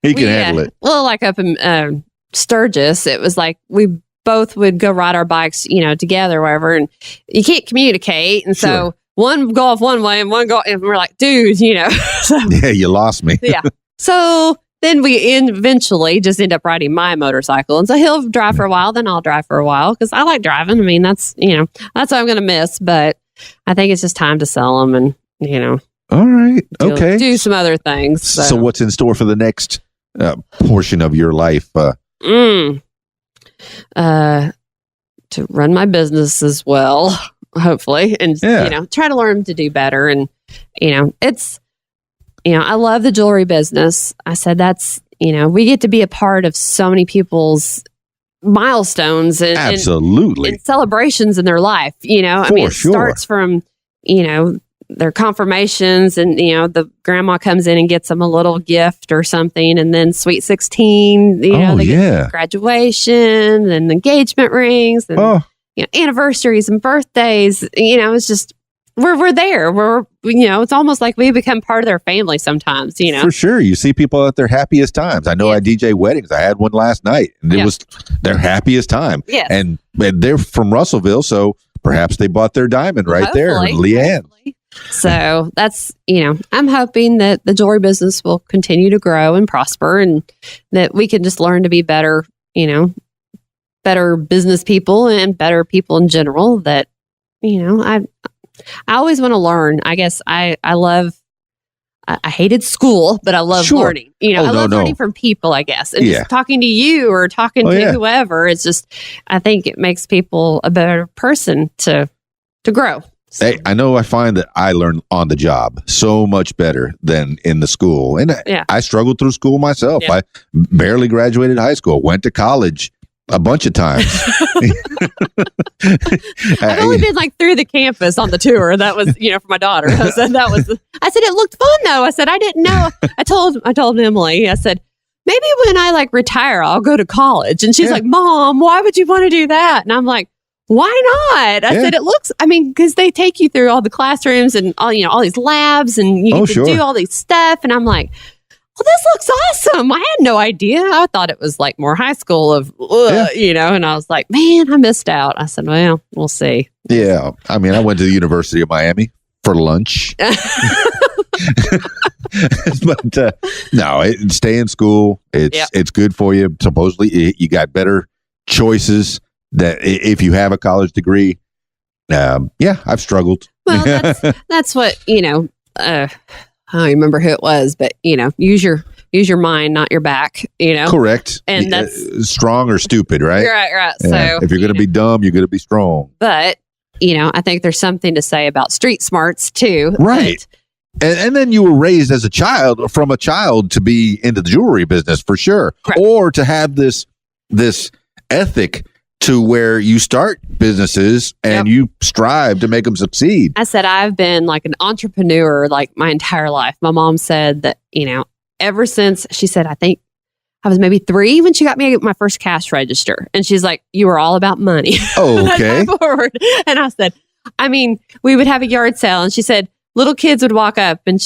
He can handle it.
Well, like up in Sturgis, it was like we both would go ride our bikes, together or whatever, and you can't communicate. And so one go off one way and one go, and we're like, dude, So,
yeah, you lost me.
Yeah. So then we eventually just end up riding my motorcycle. And so he'll drive for a while, then I'll drive for a while because I like driving. I mean, that's what I'm going to miss. But I think it's just time to sell them and,
All right. Okay.
Do some other things.
So what's in store for the next portion of your life?
To run my business as well, hopefully. And, try to learn to do better. And, it's, I love the jewelry business. I said that's, we get to be a part of so many people's milestones and
absolutely
and celebrations in their life. It starts from, their confirmations and, the grandma comes in and gets them a little gift or something. And then Sweet 16, they get graduation and engagement rings and, anniversaries and birthdays. It's just, we're there. It's almost like we become part of their family sometimes,
For sure. You see people at their happiest times. I know I DJ weddings. I had one last night and it was their happiest time.
Yes.
And they're from Russellville, so perhaps they bought their diamond right there, Leanne.
Hopefully. So that's, I'm hoping that the jewelry business will continue to grow and prosper and that we can just learn to be better, better business people and better people in general that, I always want to learn. I guess I hated school, but I love learning. I love learning from people, I guess. And just talking to you or talking to whoever, it's just, I think it makes people a better person to grow. So.
Hey, I know I find that I learn on the job so much better than in the school. And I struggled through school myself. Yeah. I barely graduated high school, went to college a bunch of times.
I've only been through the campus on the tour. That was, for my daughter. I said it looked fun though. I said, I didn't know. I told Emily, I said, maybe when I retire, I'll go to college. And she's like, Mom, why would you want to do that? And I'm like, why not? I said, it looks, because they take you through all the classrooms and all these labs and you get to do all these stuff. And I'm like, well, this looks awesome. I had no idea. I thought it was more high school of, and I was like, man, I missed out. I said, well, we'll see.
Yeah. I went to the University of Miami for lunch. But no, stay in school. It's good for you. Supposedly you got better choices that if you have a college degree. I've struggled.
Well, that's what, I don't remember who it was, but use your mind, not your back,
Correct.
And that's
strong or stupid, right?
Right. So
if you're going to be dumb, you're going to be strong.
But, I think there's something to say about street smarts too.
Right. And then you were raised as a child to be into the jewelry business for sure. Correct. Or to have this ethic to where you start businesses and you strive to make them succeed.
I said, I've been an entrepreneur my entire life. My mom said that, ever since, she said, I think I was maybe 3 when she got me my first cash register. And she's like, you were all about money.
Oh, okay.
And I said, we would have a yard sale. And she said, little kids would walk up and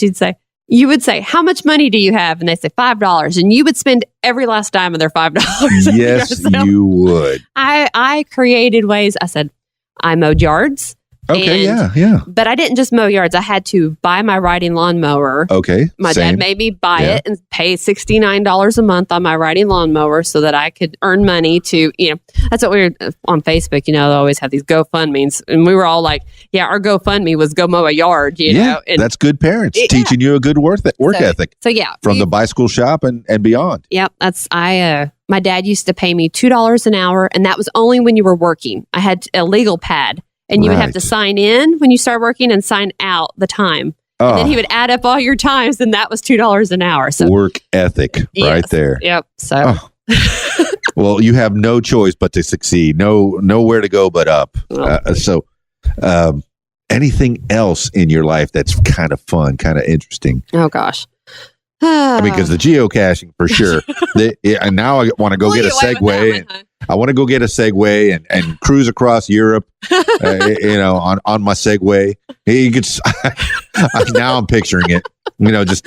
you would say, how much money do you have? And they say $5. And you would spend every last dime of their $5.
Yes, you would.
I created ways. I said, I mowed yards.
Okay,
And-
yeah.
But I didn't just mow yards. I had to buy my riding lawnmower.
Okay,
My
same.
dad made me buy
Yeah.
it and pay $69 a month on my riding lawnmower so that I could earn money to, that's what we were on Facebook, they always have these GoFundMes. And we were all like, yeah, our GoFundMe was go mow a yard, know. And
that's good parents
Yeah.
teaching you a good work ethic
so yeah.
from the bicycle shop and beyond.
Yep. My dad used to pay me $2 an hour, and that was only when you were working. I had a legal pad, and you would have to
Right.
sign in when you start working and sign out the time. And then he would add up all your times, and that was $2 an hour. So
Work ethic right
Yes.
there.
Yep. So
Well, you have no choice but to succeed. Nowhere to go but up. Anything else in your life that's kind of fun, kind of interesting?
oh gosh.
Because the geocaching for sure. And now I want to go get a Segway. I want to go get a Segway and cruise across Europe, on my Segway. You could, now I'm picturing it. Just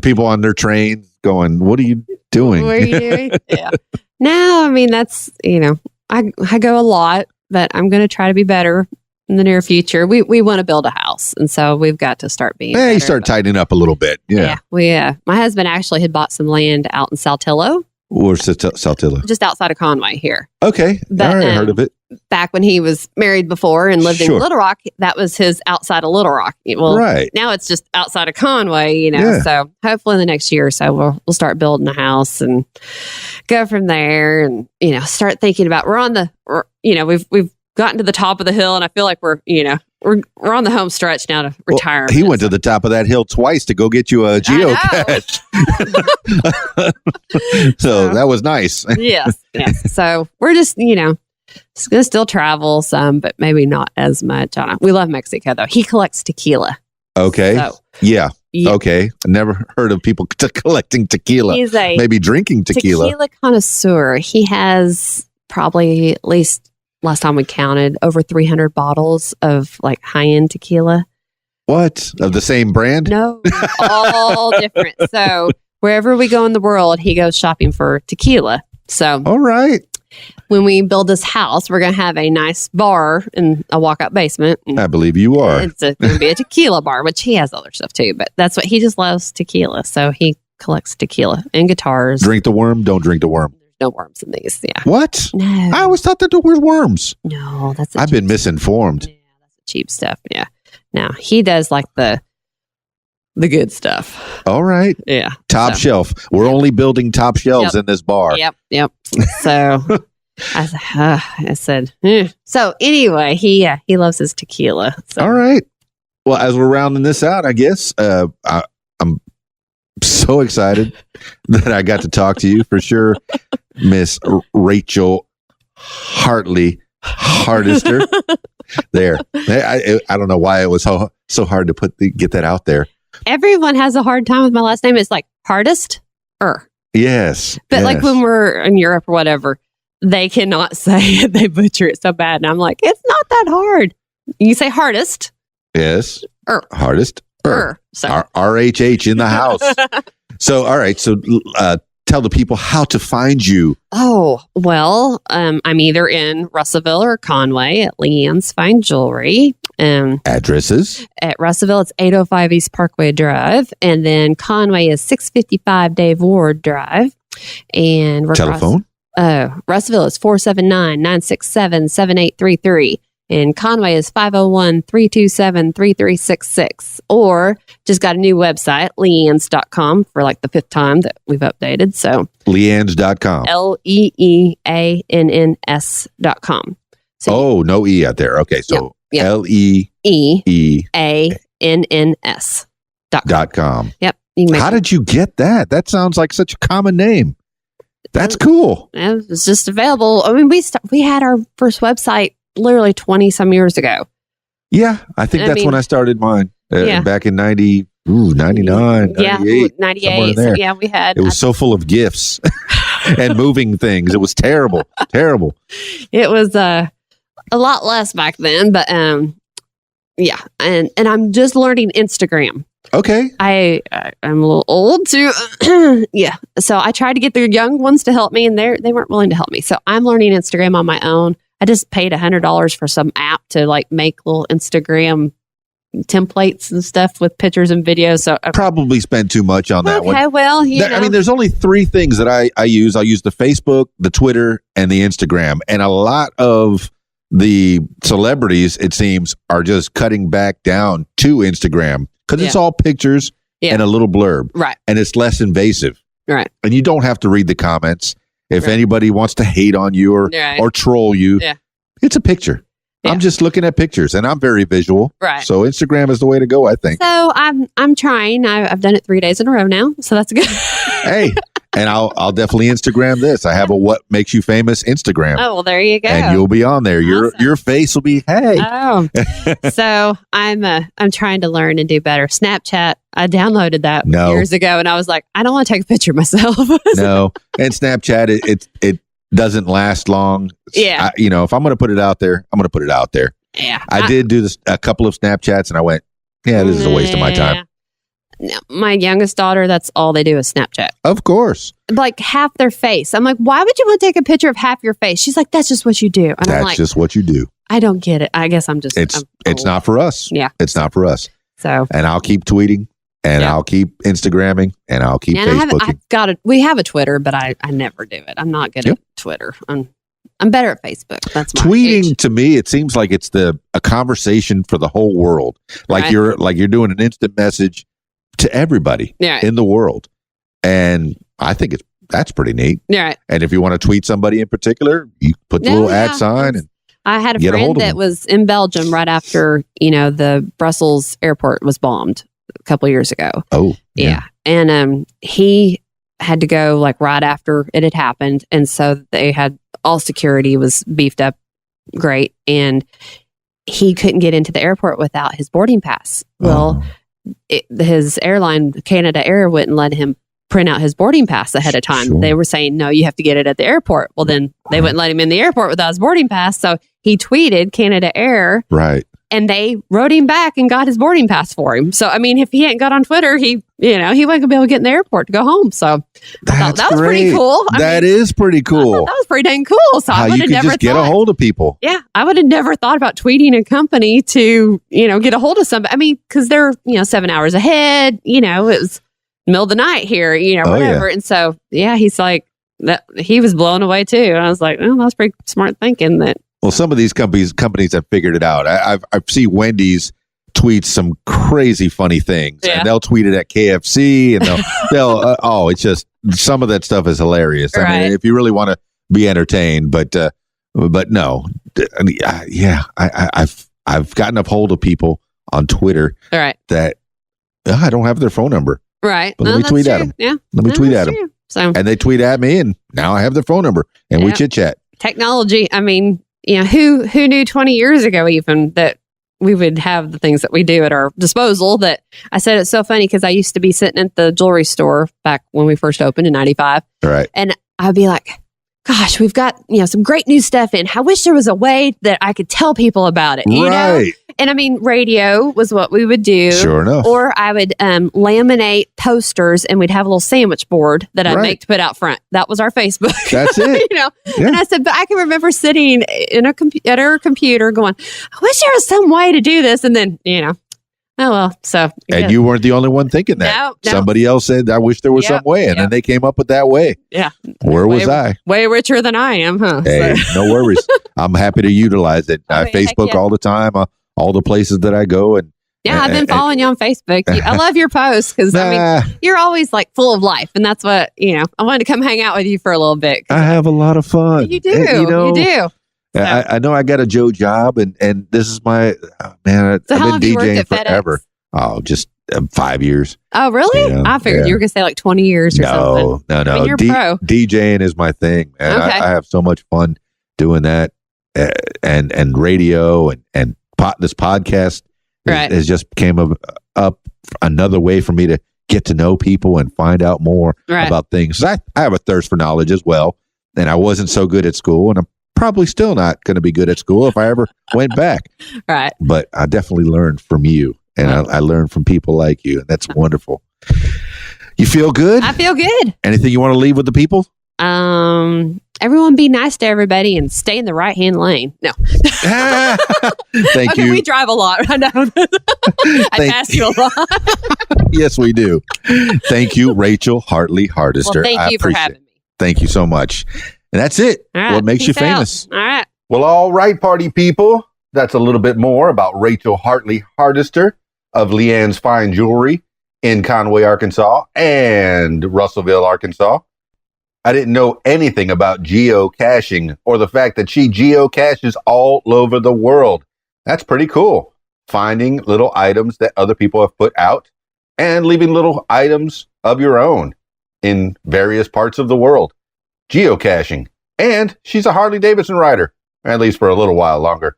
people on their trains going, "What are you doing?"
What are you doing? Yeah. No, I mean that's I go a lot, but I'm going to try to be better in the near future. We want to build a house, and so we've got to start being.
You
better,
start
but-
tightening up a little bit. Yeah.
My husband actually had bought some land out in Saltillo,
Or Saltillo.
just outside of Conway here.
Okay.
But,
All right. I heard of it.
Back when he was married before and lived
Sure.
in Little Rock, that was his outside of Little Rock. Well,
Right.
now it's just outside of Conway,
Yeah.
So hopefully in the next year or so we'll start building a house and go from there, and start thinking about we've gotten to the top of the hill, and I feel like we're on the home stretch now to retire.
He went to the top of that hill twice to go get you a geocache. So that was nice.
yes. So we're just gonna still travel some, but maybe not as much. We love Mexico though. He collects tequila.
Okay.
So,
Yeah.
yeah.
Okay. I never heard of people collecting tequila.
He's a
Maybe drinking tequila.
connoisseur. He has probably at least last time we counted over 300 bottles of like high-end tequila.
What? Of the same brand?
No, all different. So wherever we go in the world, he goes shopping for tequila. So
All right.
when we build this house, we're going to have a nice bar in a walk-up basement. And
I believe you are.
it's going to be a tequila bar, which he has other stuff too. But that's what he just loves, tequila. So he collects tequila and guitars.
Drink the worm, don't drink the worm.
No worms in these. Yeah.
What?
No.
I always thought that there were worms.
No, that's.
I've been misinformed.
Yeah, that's the cheap stuff. Yeah. Now he does like the good stuff.
All right.
Yeah.
Top
So-
shelf. We're only building top shelves in this bar.
Yep. So I said. So anyway, he loves his tequila. So.
All right. Well, as we're rounding this out, I guess I'm so excited that I got to talk to you for sure, Miss Rachel Hartley Hardister. There. I don't know why it was so hard to get that out there.
Everyone has a hard time with my last name. It's like hardest.
Yes.
But like
yes.
when we're in Europe or whatever, they cannot say it. They butcher it so bad. And I'm like, it's not that hard. You say hardest.
Yes.
Er.
Hardest.
So
RHH in the house. So, all right. So, tell the people how to find you.
Oh, well, I'm either in Russellville or Conway at Leanne's Fine Jewelry.
Addresses.
At Russellville, it's 805 East Parkway Drive. And then Conway is 655 Dave Ward Drive. And we're
Telephone.
Russellville is 479-967-7833. And Conway is 501-327-3366. Or just got a new website, leannes.com, for like the fifth time that we've updated. So
Leannes.com.
LEEANNS.com. So
No E out there. Okay. So
Yep.
LEEANNS.com.
Yep. You can make
How did you get that? That sounds like such a common name. That's cool.
it was just available. I mean, we had our first website literally 20 some years ago.
Yeah. I think that's when I started mine back in 99, 98.
Yeah,
somewhere
98.
in there.
So yeah, we had.
It was so full of gifts and moving things. It was terrible. Terrible.
It was a lot less back then, but yeah, and I'm just learning Instagram.
Okay.
I'm a little old too. Yeah, so I tried to get the young ones to help me, and they weren't willing to help me. So I'm learning Instagram on my own. I just paid $100 for some app to like make little Instagram templates and stuff with pictures and videos. So
probably spend too much on that one.
Okay, well, you know.
I mean, there's only 3 things that I use. I use the Facebook, the Twitter, and the Instagram. And a lot of the celebrities, it seems, are just cutting back down to Instagram because it's all pictures and a little blurb.
Right.
And it's less invasive.
Right.
And you don't have to read the comments. If anybody wants to hate on you or troll you, it's a picture. Yeah. I'm just looking at pictures, and I'm very visual.
Right.
So Instagram is the way to go, I think.
So I'm trying. I've done it 3 days in a row now, so that's good.
Hey, and I'll definitely Instagram this. I have a What Makes You Famous Instagram.
Oh, well, there you go.
And you'll be on there. Your face will be, hey.
Oh. So I'm trying to learn and do better. Snapchat, I downloaded that years ago, and I was like, I don't want to take a picture of myself.
No. And Snapchat, it doesn't last long.
Yeah.
If I'm going to put it out there, I'm going to put it out there.
Yeah.
I did do a couple of Snapchats, and I went, this is a waste of my time.
My youngest daughter, that's all they do is Snapchat.
Of course.
Like half their face. I'm like, why would you want to take a picture of half your face? She's like, that's just what you do. And I'm like,
just what you do.
I don't get it. I guess I'm just.
It's not for us.
Yeah.
It's not for us.
So.
And I'll keep tweeting. And I'll keep Instagramming, and I'll keep Facebooking.
We have a Twitter, but I never do it. I'm not good at Twitter. I'm better at Facebook. That's my
tweeting
age.
To me. It seems like it's a conversation for the whole world. Like you're doing an instant message to everybody in the world, and I think that's pretty neat.
Yeah.
And if you want to tweet somebody in particular, you put the little @ sign. And
I had a friend that was in Belgium right after the Brussels airport was bombed a couple years ago.
Oh,
yeah. And he had to go like right after it had happened, and so they had all security was beefed up great, and he couldn't get into the airport without his boarding pass. Well, his airline, Canada Air, wouldn't let him print out his boarding pass ahead of time. Sure. They were saying, no, you have to get it at the airport. Well, then they wouldn't let him in the airport without his boarding pass. So he tweeted Canada Air.
Right.
And they wrote him back and got his boarding pass for him. So, I mean, if he hadn't got on Twitter, he wasn't going to be able to get in the airport to go home. So I thought that was pretty cool.
That is pretty cool.
That was pretty dang cool. So I would have never
get a hold of people.
Yeah. I would have never thought about tweeting a company to, get a hold of somebody. I mean, because they're, 7 hours ahead, it was middle of the night here, whatever. Yeah. And so, he's like, that he was blown away too. And I was like, oh, that's pretty smart thinking that.
Well, some of these companies have figured it out. I've seen Wendy's tweet some crazy funny things, and they'll tweet it at KFC, and they'll it's just some of that stuff is hilarious.
Right.
I mean, if you really want to be entertained, but no, I've gotten a hold of people on Twitter that I don't have their phone number.
Right.
But let me tweet at them.
Yeah.
Let me tweet at them.
So,
and they tweet at me, and now I have their phone number, and we chit chat.
Technology. I mean. Who knew 20 years ago even that we would have the things that we do at our disposal? That I said it's so funny because I used to be sitting at the jewelry store back when we first opened in 95.
Right.
And I'd be like, gosh, we've got, some great new stuff in. I wish there was a way that I could tell people about it, you know? And I mean, radio was what we would do.
Sure enough.
Or I would laminate posters, and we'd have a little sandwich board that I'd make to put out front. That was our Facebook.
That's it.
Yeah. And I said, but I can remember sitting at our computer going, I wish there was some way to do this. And then, oh, well, so.
And you weren't the only one thinking that.
No.
Somebody else said, I wish there was some way. And then they came up with that way.
Yeah.
Where was I?
Way richer than I am, huh?
Hey, no worries. I'm happy to utilize it. I Facebook all the time. All the places that I go. And
I've been following you on Facebook. I love your posts because, you're always like full of life. And that's what, I wanted to come hang out with you for a little bit.
I have a lot of fun.
You do. You do.
So. I know I got a Joe job, and this is my, I've been DJing forever. Oh, just 5 years.
Oh, really? I figured you were going to say like 20 years or something.
No.
I mean, you're pro.
DJing is my thing. And I have so much fun doing that. And radio and this podcast has just came up another way for me to get to know people and find out more about things. I have a thirst for knowledge as well, and I wasn't so good at school, and I'm probably still not going to be good at school if I ever went back.
Right.
But I definitely learned from you, and I learned from people like you, and that's wonderful. You feel good?
I feel good.
Anything you want to leave with the people?
everyone be nice to everybody and stay in the right-hand lane. No.
Thank
Okay,
you.
we drive a lot. I know. I pass you a lot.
Yes, we do. Thank you, Rachel Hartley Hardister.
Well, thank you for having me.
Thank you so much. And that's it.
All right,
What makes you
peace out.
famous?
All right.
Well, all right, party people. That's a little bit more about Rachel Hartley Hardister of Leanne's Fine Jewelry in Conway, Arkansas and Russellville, Arkansas. I didn't know anything about geocaching or the fact that she geocaches all over the world. That's pretty cool. Finding little items that other people have put out and leaving little items of your own in various parts of the world. Geocaching. And she's a Harley Davidson rider, at least for a little while longer.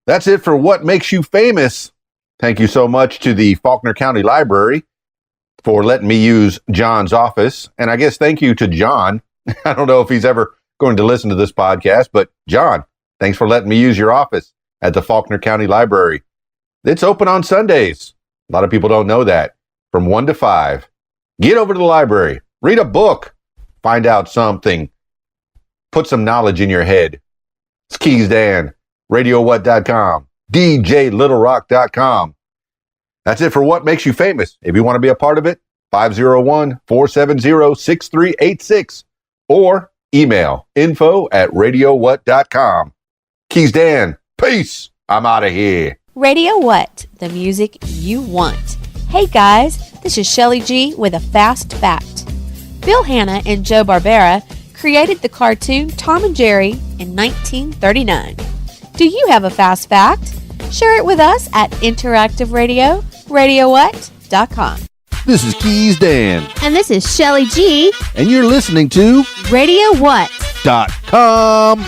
That's it for What Makes You Famous. Thank you so much to the Faulkner County Library for letting me use John's office. And I guess thank you to John. I don't know if he's ever going to listen to this podcast, but John, thanks for letting me use your office at the Faulkner County Library. It's open on Sundays. A lot of people don't know that. From 1 to 5. Get over to the library. Read a book. Find out something. Put some knowledge in your head. It's Keys Dan, RadioWhat.com, DJLittleRock.com. That's it for What Makes You Famous. If you want to be a part of it, 501-470-6386 or email info@radiowhat.com. Keys Dan, peace. I'm out of here.
Radio What? The music you want. Hey guys, this is Shelly G with a fast fact. Bill Hanna and Joe Barbera created the cartoon Tom and Jerry in 1939. Do you have a fast fact? Share it with us at Interactive Radio, RadioWhat.com.
This is Keys Dan,
And this is Shelly G.
and you're listening to
Radio What?
.com.